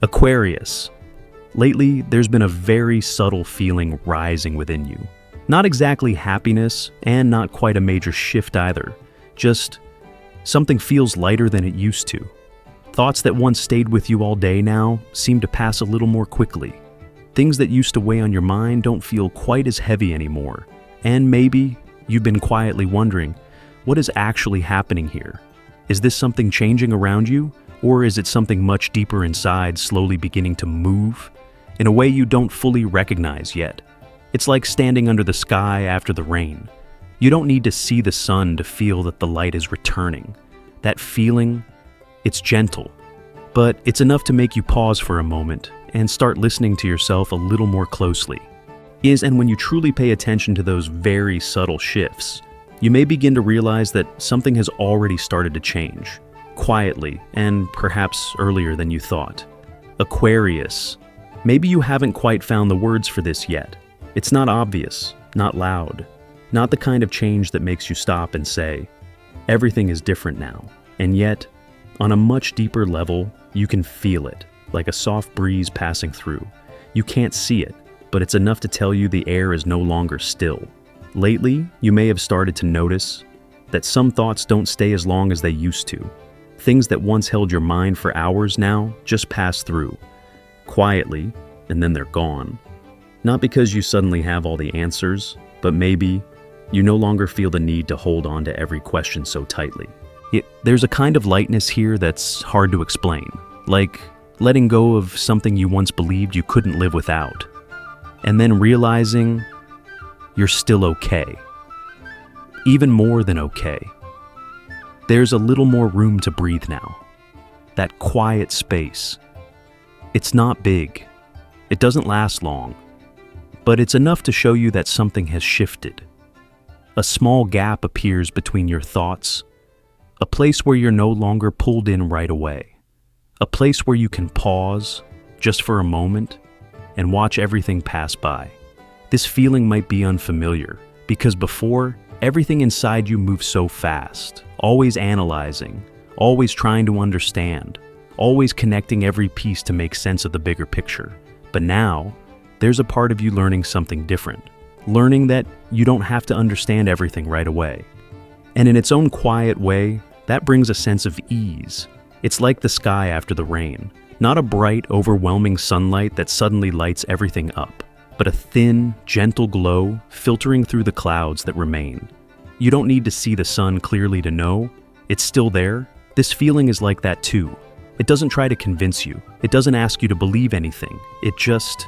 Aquarius. Lately, there's been a very subtle feeling rising within you. Not exactly happiness, and not quite a major shift either. Just something feels lighter than it used to. Thoughts that once stayed with you all day now seem to pass a little more quickly. Things that used to weigh on your mind don't feel quite as heavy anymore. And maybe you've been quietly wondering, what is actually happening here? Is this something changing around you? Or is it something much deeper inside slowly beginning to move in a way you don't fully recognize yet? It's like standing under the sky after the rain. You don't need to see the sun to feel that the light is returning. That feeling, it's gentle, but it's enough to make you pause for a moment and start listening to yourself a little more closely. And when you truly pay attention to those very subtle shifts, you may begin to realize that something has already started to change. Quietly, and perhaps earlier than you thought. Aquarius. Maybe you haven't quite found the words for this yet. It's not obvious, not loud, not the kind of change that makes you stop and say, everything is different now. And yet, on a much deeper level, you can feel it, like a soft breeze passing through. You can't see it, but it's enough to tell you the air is no longer still. Lately, you may have started to notice that some thoughts don't stay as long as they used to. Things that once held your mind for hours now just pass through, quietly, and then they're gone. Not because you suddenly have all the answers, but maybe you no longer feel the need to hold on to every question so tightly. There's a kind of lightness here that's hard to explain, like letting go of something you once believed you couldn't live without, and then realizing you're still okay. Even more than okay. There's a little more room to breathe now. That quiet space. It's not big. It doesn't last long. But it's enough to show you that something has shifted. A small gap appears between your thoughts. A place where you're no longer pulled in right away. A place where you can pause, just for a moment, and watch everything pass by. This feeling might be unfamiliar, because before, everything inside you moves so fast, always analyzing, always trying to understand, always connecting every piece to make sense of the bigger picture. But now, there's a part of you learning something different, learning that you don't have to understand everything right away. And in its own quiet way, that brings a sense of ease. It's like the sky after the rain, not a bright, overwhelming sunlight that suddenly lights everything up, but a thin, gentle glow filtering through the clouds that remain. You don't need to see the sun clearly to know. It's still there. This feeling is like that too. It doesn't try to convince you. It doesn't ask you to believe anything. It just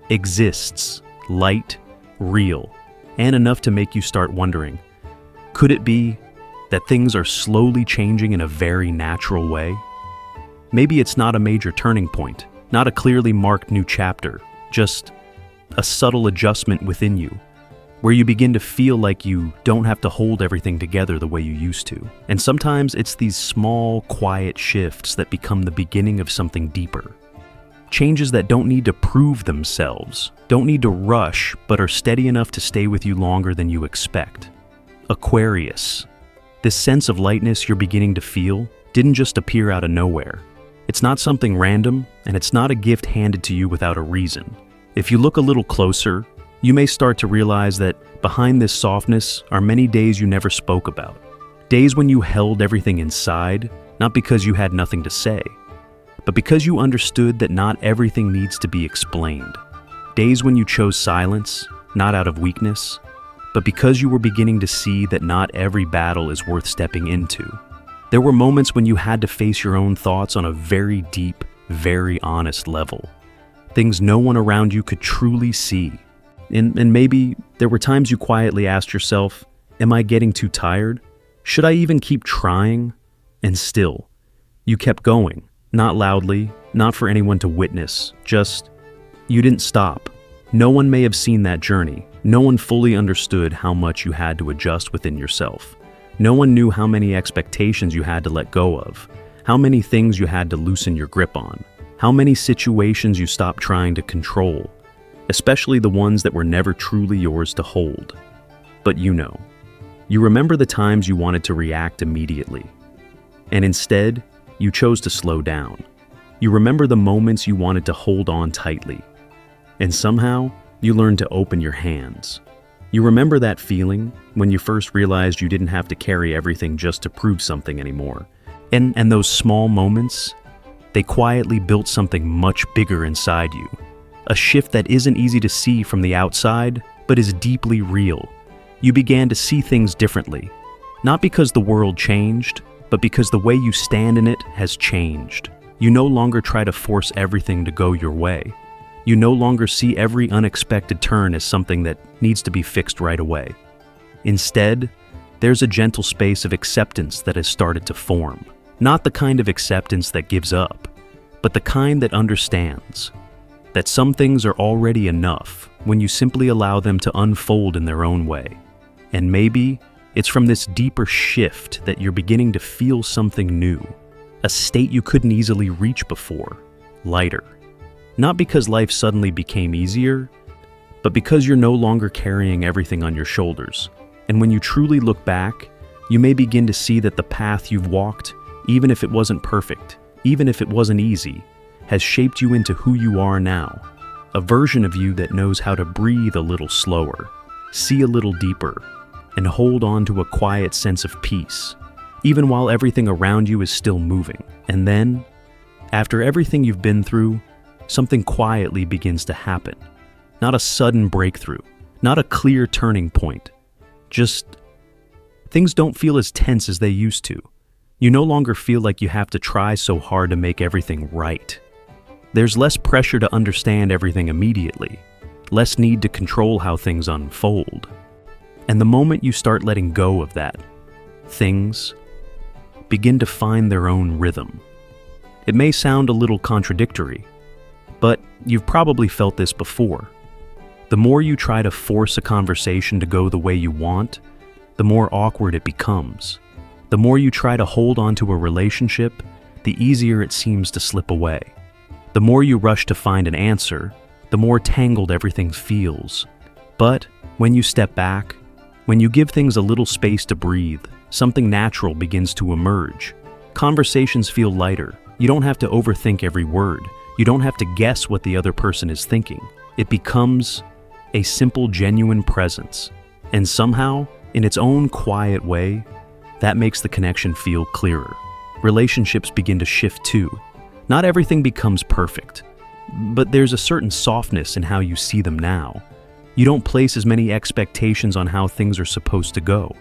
exists, light, real, and enough to make you start wondering, could it be that things are slowly changing in a very natural way? Maybe it's not a major turning point, not a clearly marked new chapter, just a subtle adjustment within you, where you begin to feel like you don't have to hold everything together the way you used to. And sometimes it's these small, quiet shifts that become the beginning of something deeper. Changes that don't need to prove themselves, don't need to rush, but are steady enough to stay with you longer than you expect. Aquarius. This sense of lightness you're beginning to feel didn't just appear out of nowhere. It's not something random, and it's not a gift handed to you without a reason. If you look a little closer, you may start to realize that behind this softness are many days you never spoke about. Days when you held everything inside, not because you had nothing to say, but because you understood that not everything needs to be explained. Days when you chose silence, not out of weakness, but because you were beginning to see that not every battle is worth stepping into. There were moments when you had to face your own thoughts on a very deep, very honest level. Things no one around you could truly see. And maybe there were times you quietly asked yourself, am I getting too tired? Should I even keep trying? And still, you kept going. Not loudly, not for anyone to witness, just you didn't stop. No one may have seen that journey. No one fully understood how much you had to adjust within yourself. No one knew how many expectations you had to let go of, how many things you had to loosen your grip on. How many situations you stopped trying to control, especially the ones that were never truly yours to hold. But you know. You remember the times you wanted to react immediately, and instead, you chose to slow down. You remember the moments you wanted to hold on tightly. And somehow, you learned to open your hands. You remember that feeling when you first realized you didn't have to carry everything just to prove something anymore. And those small moments, they quietly built something much bigger inside you. A shift that isn't easy to see from the outside, but is deeply real. You began to see things differently. Not because the world changed, but because the way you stand in it has changed. You no longer try to force everything to go your way. You no longer see every unexpected turn as something that needs to be fixed right away. Instead, there's a gentle space of acceptance that has started to form. Not the kind of acceptance that gives up, but the kind that understands that some things are already enough when you simply allow them to unfold in their own way. And maybe it's from this deeper shift that you're beginning to feel something new, a state you couldn't easily reach before, lighter. Not because life suddenly became easier, but because you're no longer carrying everything on your shoulders. And when you truly look back, you may begin to see that the path you've walked, even if it wasn't perfect, even if it wasn't easy, has shaped you into who you are now. A version of you that knows how to breathe a little slower, see a little deeper, and hold on to a quiet sense of peace, even while everything around you is still moving. And then, after everything you've been through, something quietly begins to happen. Not a sudden breakthrough, not a clear turning point. Just, things don't feel as tense as they used to. You no longer feel like you have to try so hard to make everything right. There's less pressure to understand everything immediately, less need to control how things unfold. And the moment you start letting go of that, things begin to find their own rhythm. It may sound a little contradictory, but you've probably felt this before. The more you try to force a conversation to go the way you want, the more awkward it becomes. The more you try to hold on to a relationship, the easier it seems to slip away. The more you rush to find an answer, the more tangled everything feels. But when you step back, when you give things a little space to breathe, something natural begins to emerge. Conversations feel lighter. You don't have to overthink every word. You don't have to guess what the other person is thinking. It becomes a simple, genuine presence. And somehow, in its own quiet way, that makes the connection feel clearer. Relationships begin to shift too. Not everything becomes perfect, but there's a certain softness in how you see them now. You don't place as many expectations on how things are supposed to go.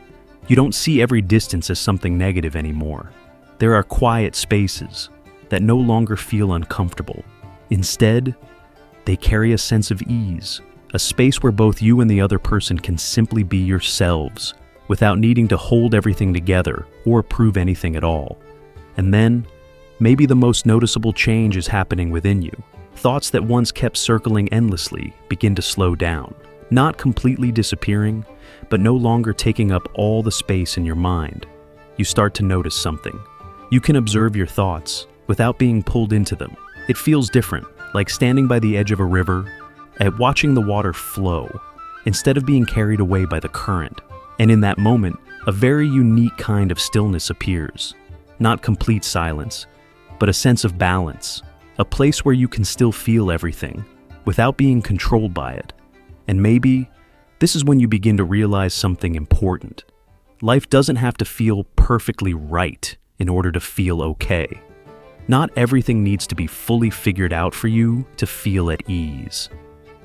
You don't see every distance as something negative anymore. There are quiet spaces that no longer feel uncomfortable. Instead, they carry a sense of ease, a space where both you and the other person can simply be yourselves without needing to hold everything together or prove anything at all. And then, maybe the most noticeable change is happening within you. Thoughts that once kept circling endlessly begin to slow down, not completely disappearing, but no longer taking up all the space in your mind. You start to notice something. You can observe your thoughts without being pulled into them. It feels different, like standing by the edge of a river and watching the water flow, instead of being carried away by the current. And in that moment, a very unique kind of stillness appears. Not complete silence, but a sense of balance, a place where you can still feel everything without being controlled by it. And maybe this is when you begin to realize something important. Life doesn't have to feel perfectly right in order to feel okay. Not everything needs to be fully figured out for you to feel at ease.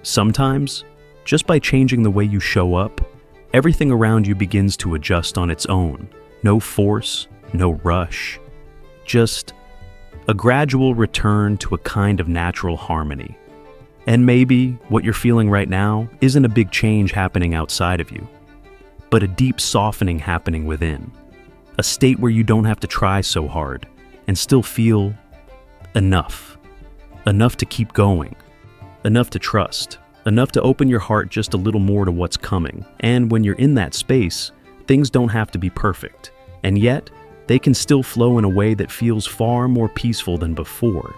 Sometimes, just by changing the way you show up, everything around you begins to adjust on its own. No force, no rush. Just a gradual return to a kind of natural harmony. And maybe what you're feeling right now isn't a big change happening outside of you, but a deep softening happening within. A state where you don't have to try so hard and still feel enough. Enough to keep going. Enough to trust. Enough to open your heart just a little more to what's coming. And when you're in that space, things don't have to be perfect. And yet, they can still flow in a way that feels far more peaceful than before.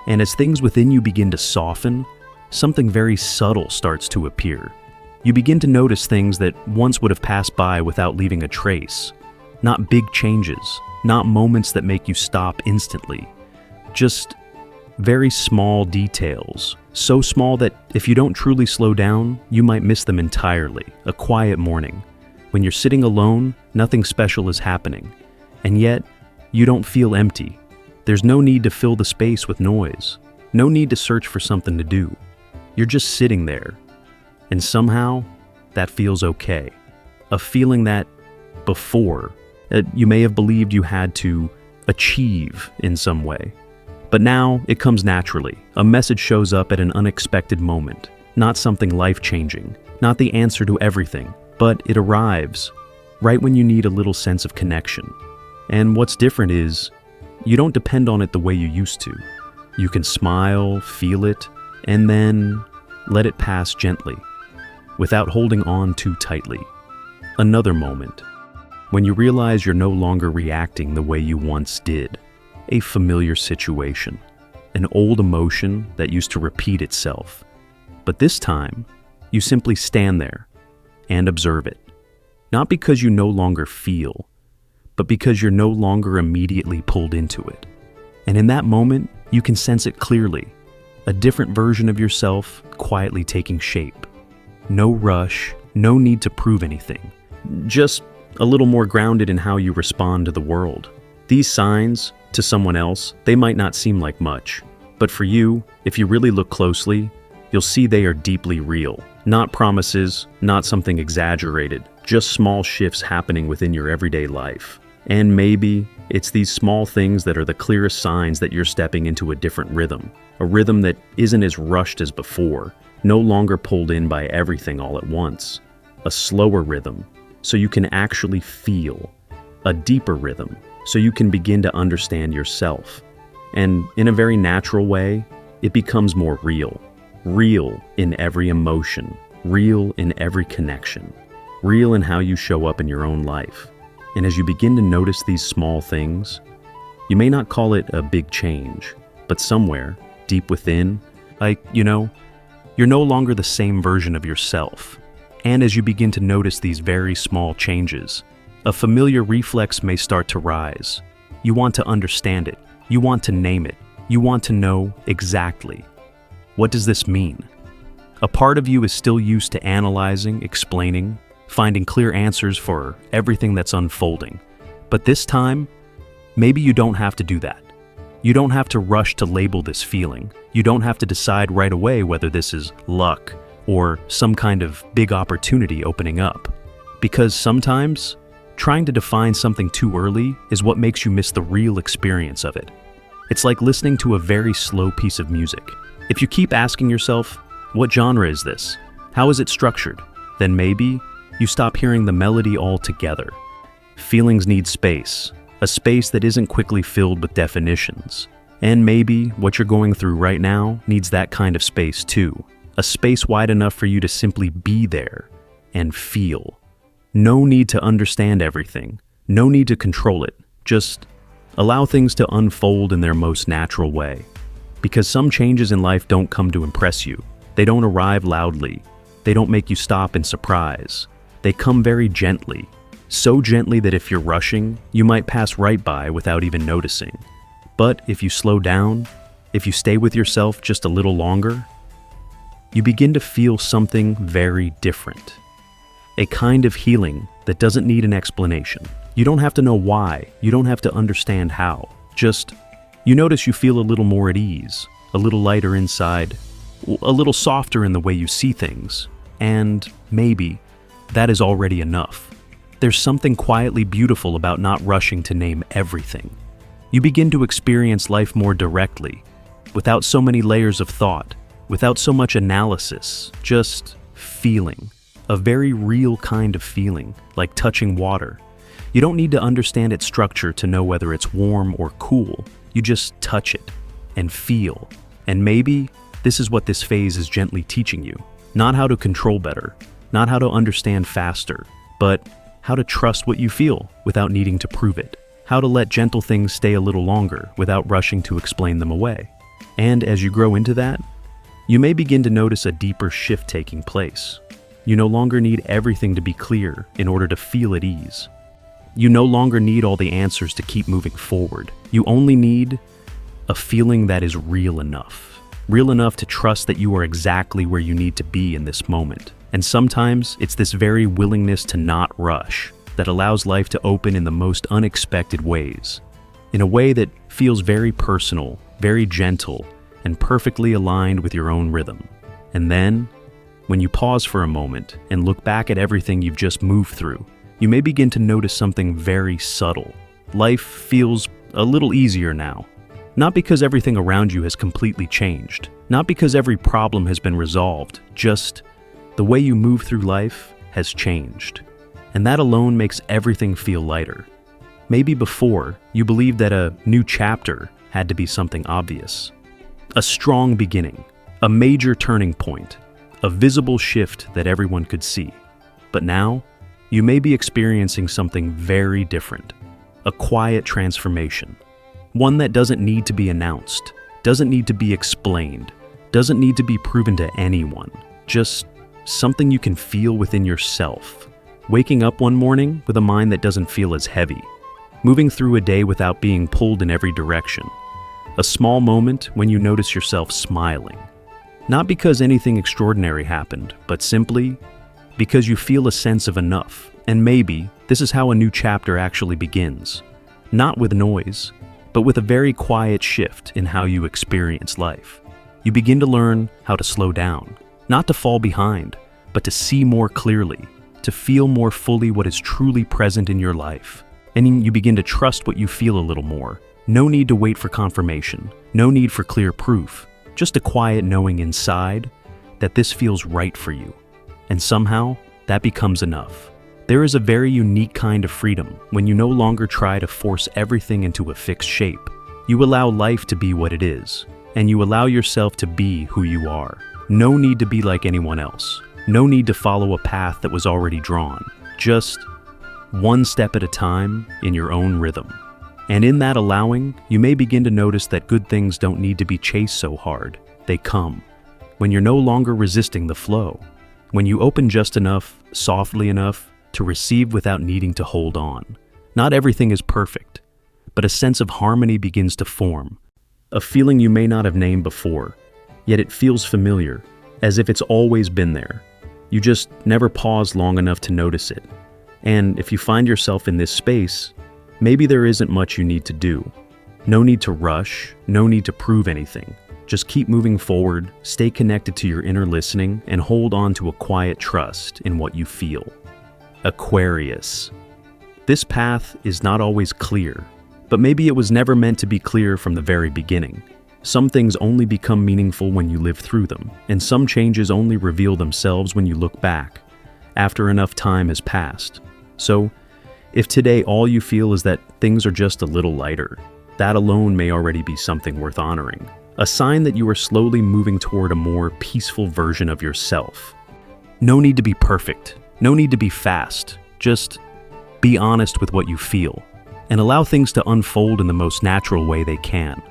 And as things within you begin to soften, something very subtle starts to appear. You begin to notice things that once would have passed by without leaving a trace. Not big changes, not moments that make you stop instantly. Just Very small details, so small that if you don't truly slow down, you might miss them entirely. A quiet morning. When you're sitting alone, nothing special is happening. And yet, you don't feel empty. There's no need to fill the space with noise. No need to search for something to do. You're just sitting there. And somehow, that feels okay. A feeling that before, you may have believed you had to achieve in some way. But now, it comes naturally. A message shows up at an unexpected moment. Not something life-changing. Not the answer to everything. But it arrives right when you need a little sense of connection. And what's different is, you don't depend on it the way you used to. You can smile, feel it, and then let it pass gently, without holding on too tightly. Another moment, when you realize you're no longer reacting the way you once did. A familiar situation, an old emotion that used to repeat itself. But this time, you simply stand there and observe it. Not because you no longer feel, but because you're no longer immediately pulled into it. And in that moment, you can sense it clearly, a different version of yourself quietly taking shape. No rush, no need to prove anything. Just a little more grounded in how you respond to the world. These signs, to someone else, they might not seem like much. But for you, if you really look closely, you'll see they are deeply real. Not promises, not something exaggerated, just small shifts happening within your everyday life. And maybe it's these small things that are the clearest signs that you're stepping into a different rhythm. A rhythm that isn't as rushed as before, no longer pulled in by everything all at once. A slower rhythm, so you can actually feel. A deeper rhythm, so you can begin to understand yourself. And in a very natural way, it becomes more real. Real in every emotion, real in every connection, real in how you show up in your own life. And as you begin to notice these small things, you may not call it a big change, but somewhere, deep within, you're no longer the same version of yourself. And as you begin to notice these very small changes, a familiar reflex may start to rise. You want to understand it. You want to name it. You want to know exactly. What does this mean? A part of you is still used to analyzing, explaining, finding clear answers for everything that's unfolding. But this time, maybe you don't have to do that. You don't have to rush to label this feeling. You don't have to decide right away whether this is luck or some kind of big opportunity opening up. Because sometimes, trying to define something too early is what makes you miss the real experience of it. It's like listening to a very slow piece of music. If you keep asking yourself, what genre is this? How is it structured? Then maybe you stop hearing the melody altogether. Feelings need space, a space that isn't quickly filled with definitions. And maybe what you're going through right now needs that kind of space too. A space wide enough for you to simply be there and feel. No need to understand everything. No need to control it. Just allow things to unfold in their most natural way. Because some changes in life don't come to impress you. They don't arrive loudly. They don't make you stop in surprise. They come very gently. So gently that if you're rushing, you might pass right by without even noticing. But if you slow down, if you stay with yourself just a little longer, you begin to feel something very different. A kind of healing that doesn't need an explanation. You don't have to know why. You don't have to understand how. Just, you notice you feel a little more at ease, a little lighter inside, a little softer in the way you see things. And maybe that is already enough. There's something quietly beautiful about not rushing to name everything. You begin to experience life more directly, without so many layers of thought, without so much analysis, just feeling. A very real kind of feeling, like touching water. You don't need to understand its structure to know whether it's warm or cool. You just touch it and feel. And maybe this is what this phase is gently teaching you. Not how to control better, not how to understand faster, but how to trust what you feel without needing to prove it. How to let gentle things stay a little longer without rushing to explain them away. And as you grow into that, you may begin to notice a deeper shift taking place. You no longer need everything to be clear in order to feel at ease. You no longer need all the answers to keep moving forward. You only need A feeling that is real enough. Real enough to trust that you are exactly where you need to be in this moment. And sometimes it's this very willingness to not rush that allows life to open in the most unexpected ways. In a way that feels very personal, very gentle, and perfectly aligned with your own rhythm. And then, when you pause for a moment and look back at everything you've just moved through, you may begin to notice something very subtle. Life feels a little easier now. Not because everything around you has completely changed. Not because every problem has been resolved. Just the way you move through life has changed. And that alone makes everything feel lighter. Maybe before, you believed that a new chapter had to be something obvious. A strong beginning, a major turning point, a visible shift that everyone could see. But now, you may be experiencing something very different. A quiet transformation. One that doesn't need to be announced, doesn't need to be explained, doesn't need to be proven to anyone. Just something you can feel within yourself. Waking up one morning with a mind that doesn't feel as heavy. Moving through a day without being pulled in every direction. A small moment when you notice yourself smiling. Not because anything extraordinary happened, but simply because you feel a sense of enough. And maybe this is how a new chapter actually begins. Not with noise, but with a very quiet shift in how you experience life. You begin to learn how to slow down, not to fall behind, but to see more clearly, to feel more fully what is truly present in your life. And you begin to trust what you feel a little more. No need to wait for confirmation, no need for clear proof, just a quiet knowing inside that this feels right for you. And somehow, that becomes enough. There is a very unique kind of freedom when you no longer try to force everything into a fixed shape. You allow life to be what it is, and you allow yourself to be who you are. No need to be like anyone else. No need to follow a path that was already drawn. Just one step at a time in your own rhythm. And in that allowing, you may begin to notice that good things don't need to be chased so hard. They come when you're no longer resisting the flow. When you open just enough, softly enough, to receive without needing to hold on. Not everything is perfect, but a sense of harmony begins to form. A feeling you may not have named before, yet it feels familiar, as if it's always been there. You just never paused long enough to notice it. And if you find yourself in this space, maybe there isn't much you need to do. No need to rush, no need to prove anything. Just keep moving forward, stay connected to your inner listening, and hold on to a quiet trust in what you feel. Aquarius. This path is not always clear, but maybe it was never meant to be clear from the very beginning. Some things only become meaningful when you live through them, and some changes only reveal themselves when you look back, after enough time has passed. So, if today all you feel is that things are just a little lighter, that alone may already be something worth honoring. A sign that you are slowly moving toward a more peaceful version of yourself. No need to be perfect. No need to be fast. Just be honest with what you feel and allow things to unfold in the most natural way they can.